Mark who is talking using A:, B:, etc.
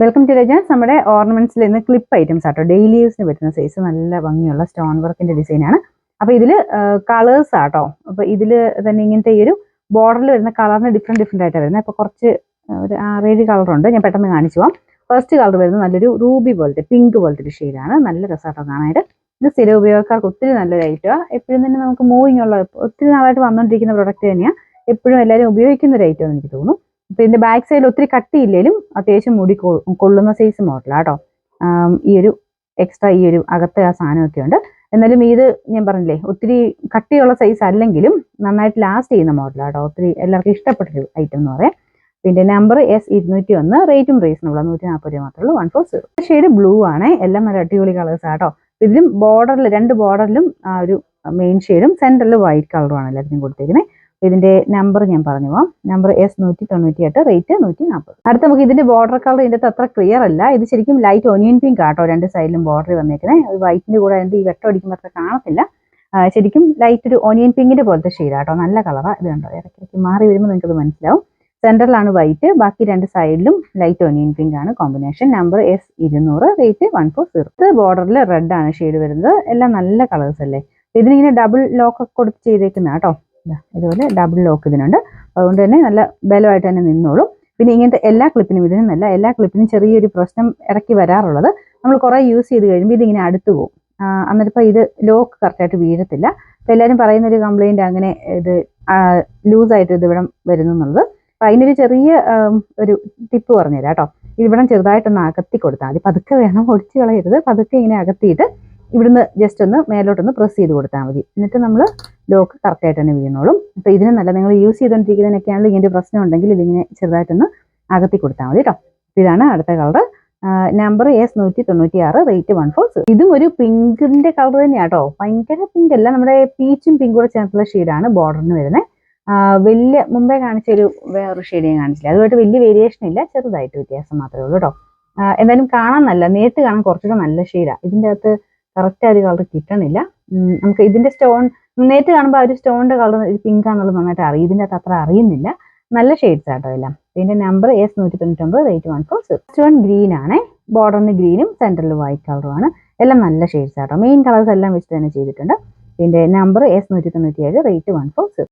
A: Welcome to രജാസ്. നമ്മുടെ ഓർണമെന്റ്സിൽ നിന്ന് clip items ആട്ടോ. ഡെയിലി യൂസിന് പറ്റുന്ന സൈസ് നല്ല ഭംഗിയുള്ള സ്റ്റോൺ വർക്കിന്റെ ഡിസൈനാണ്. അപ്പോൾ ഇതിൽ കളേഴ്സ് ആട്ടോ. അപ്പോൾ ഇതിൽ തന്നെ ഇങ്ങനത്തെ ഈ ഒരു ബോർഡറിൽ വരുന്ന കളറിന് ഡിഫറെന്റ് ആയിട്ടാണ് വരുന്നത്. അപ്പോൾ കുറച്ച് ഒരു 6-7 കളറുണ്ട്. ഞാൻ പെട്ടെന്ന് കാണിച്ചു പോവാം. ഫസ്റ്റ് കളർ വരുന്നത് നല്ലൊരു റൂബി പോലത്തെ പിങ്ക് പോലത്തെ ഒരു ഷെയ്ഡാണ്. നല്ല രസമാട്ടോ കാണാനായിട്ട്. ഇത് സ്ഥിര ഉപയോഗക്കാർക്ക് ഒത്തിരി നല്ലൊരു ഐറ്റമാണ്. എപ്പോഴും തന്നെ നമുക്ക് മൂവിങ് ഉള്ള ഒത്തിരി നാളായിട്ട് വന്നുകൊണ്ടിരിക്കുന്ന പ്രൊഡക്റ്റ് തന്നെയാണ്. എപ്പോഴും എല്ലാവരും ഉപയോഗിക്കുന്ന ഒരു ഐറ്റം എനിക്ക് തോന്നുന്നു. അപ്പോൾ ഇതിന്റെ ബാക്ക് സൈഡിൽ ഒത്തിരി കട്ടിയില്ലേലും അത്യാവശ്യം മുടി കൊള്ളുന്ന സൈസ് മോഡലാട്ടോ. ഈ ഒരു എക്സ്ട്രാ ഈ ഒരു അകത്തെ ആ സാധനമൊക്കെ ഉണ്ട്. എന്നാലും ഇത് ഞാൻ പറഞ്ഞില്ലേ ഒത്തിരി കട്ടിയുള്ള സൈസ് അല്ലെങ്കിലും നന്നായിട്ട് ലാസ്റ്റ് ചെയ്യുന്ന മോഡലാട്ടോ. ഒത്തിരി എല്ലാവർക്കും ഇഷ്ടപ്പെട്ടൊരു ഐറ്റം എന്ന് പറയാം. ഇതിന്റെ നമ്പർ S201, റേറ്റും റീസണബിൾ 140 രൂപ മാത്രമേ ഉള്ളൂ. 140. ഷെയ്ഡ് ബ്ലൂ ആണ്. എല്ലാം നല്ല അടിപൊളി കളേഴ്സ് ആട്ടോ. ഇതിലും ബോർഡറിൽ 2 ബോർഡറിലും ആ ഒരു മെയിൻ ഷെയ്ഡും സെന്ററിൽ വൈറ്റ് കളറുമാണ് എല്ലാത്തിനും കൊടുത്തിരിക്കുന്നത്. ഇതിന്റെ നമ്പർ ഞാൻ പറഞ്ഞു പോവാം. Number S198, rate 140. അടുത്ത നമുക്ക് ഇതിന്റെ ബോർഡർ കളർ ഇതിന്റെ അത്ര ക്ലിയർ അല്ല. ഇത് ശരിക്കും ലൈറ്റ് ഒനിയൻ പിങ്ക് ആട്ടോ. 2 സൈഡിലും ബോർഡർ വന്നേക്കുന്നത്. വൈറ്റിന്റെ കൂടെ ഈ വെട്ടം അടിക്കുമ്പോൾ അത്ര കാണത്തില്ല. ശരിക്കും ലൈറ്റ് ഒരു ഒനിയൻ പിങ്കിന്റെ പോലത്തെ ഷെയ്ഡ് ആട്ടോ. നല്ല കളറാണ്. ഇത് കണ്ടോ, ഇടയ്ക്കിടയ്ക്ക് മാറി വരുമ്പോൾ നിങ്ങൾക്കത് മനസ്സിലാവും. സെന്ററിലാണ് വൈറ്റ്, ബാക്കി 2 സൈഡിലും ലൈറ്റ് ഒനിയൻ പിങ്ക് ആണ് കോമ്പിനേഷൻ. Number S200, rate 140. ബോർഡറിൽ റെഡ് ആണ് ഷെയ്ഡ് വരുന്നത്. എല്ലാം നല്ല കളേഴ്സ് അല്ലേ. ഇതിനിങ്ങനെ ഡബിൾ ലോക്ക് ഒക്കെ കൊടുത്ത് ചെയ്തേക്കുന്ന കേട്ടോ. ഇതുപോലെ ഡബിൾ ലോക്ക് ഇതിനുണ്ട്. അതുകൊണ്ട് തന്നെ നല്ല ബലമായിട്ട് തന്നെ നിന്നോളും. പിന്നെ ഇങ്ങനത്തെ എല്ലാ ക്ലിപ്പിനും ഇതിനല്ല, എല്ലാ ക്ലിപ്പിനും ചെറിയൊരു പ്രശ്നം ഇടയ്ക്ക് വരാറുള്ളത്, നമ്മൾ കുറേ യൂസ് ചെയ്ത് കഴിയുമ്പോൾ ഇതിങ്ങനെ അടുത്ത് പോകും. എന്നിട്ടിപ്പോൾ ഇത് ലോക്ക് കറക്റ്റായിട്ട് വീഴത്തില്ല. അപ്പോൾ എല്ലാവരും പറയുന്നൊരു കംപ്ലൈൻറ്റ് അങ്ങനെ ഇത് ലൂസായിട്ട് ഇത് ഇവിടെ വരുന്നു എന്നുള്ളത്. അപ്പോൾ അതിനൊരു ചെറിയ ഒരു ടിപ്പ് പറഞ്ഞുതരാം കേട്ടോ. ഇതിവിടെ ചെറുതായിട്ടൊന്ന് അകത്തി കൊടുത്താൽ മതി. പതുക്കെ വേണം, ഒടിച്ച് കളയരുത്. പതുക്കെ ഇങ്ങനെ അകത്തിയിട്ട് ഇവിടുന്ന് ജസ്റ്റ് ഒന്ന് മേലോട്ടൊന്ന് പ്രസ് ചെയ്ത് കൊടുത്താൽ മതി. എന്നിട്ട് നമ്മൾ ലോക്ക് കറക്റ്റായിട്ട് തന്നെ വീണോളും. അപ്പോൾ ഇതിന് നല്ല നിങ്ങൾ യൂസ് ചെയ്തുകൊണ്ടിരിക്കുന്നതിനൊക്കെയാണെങ്കിൽ ഇങ്ങനെ പ്രശ്നം ഉണ്ടെങ്കിൽ ഇതിങ്ങനെ ചെറുതായിട്ടൊന്ന് അകത്തി കൊടുത്താൽ മതി കേട്ടോ. ഇതാണ് അടുത്ത കളർ. Number S196, rate 140. ഇതും ഒരു പിങ്കിന്റെ കളർ തന്നെയാട്ടോ. ഭയങ്കര പിങ്ക് അല്ല, നമ്മുടെ പീച്ചും പിങ്കും കൂടെ ചേർത്തുള്ള ഷെയ്ഡാണ് ബോർഡറിന് വരുന്നത്. വലിയ മുമ്പേ കാണിച്ചൊരു വേറൊരു ഷെയ്ഡ് ഞാൻ കാണിച്ചില്ല. അതുമായിട്ട് വലിയ വേരിയേഷൻ ഇല്ല, ചെറുതായിട്ട് വ്യത്യാസം മാത്രമേ ഉള്ളൂ കേട്ടോ. എന്തായാലും കാണാൻ നല്ല, നേരിട്ട് കാണാൻ കുറച്ചുകൂടെ നല്ല ഷെയ്ഡാണ്. ഇതിൻ്റെ അകത്ത് കറക്റ്റ് ആ ഒരു കളർ കിട്ടണില്ല. നമുക്ക് ഇതിന്റെ സ്റ്റോൺ നേരിട്ട് കാണുമ്പോൾ ആ ഒരു സ്റ്റോണിന്റെ കളർ പിങ്ക് ആണെന്നുള്ളത് നന്നായിട്ട് അറിയും. ഇതിൻ്റെ അകത്ത് അത്ര അറിയുന്നില്ല. നല്ല ഷെയ്ഡ്സ് ആട്ടോ എല്ലാം. ഇതിന്റെ number S199, rate 140. First one green ആണ്. ബോർഡറിന് ഗ്രീനും സെന്ററിൽ വൈറ്റ് കളറുമാണ്. എല്ലാം നല്ല ഷെയ്ഡ്സ് ആട്ടോ. മെയിൻ കളേഴ്സ് എല്ലാം വെച്ച് തന്നെ ചെയ്തിട്ടുണ്ട്. ഇതിന്റെ നമ്പർ S197, റേറ്റ് 140.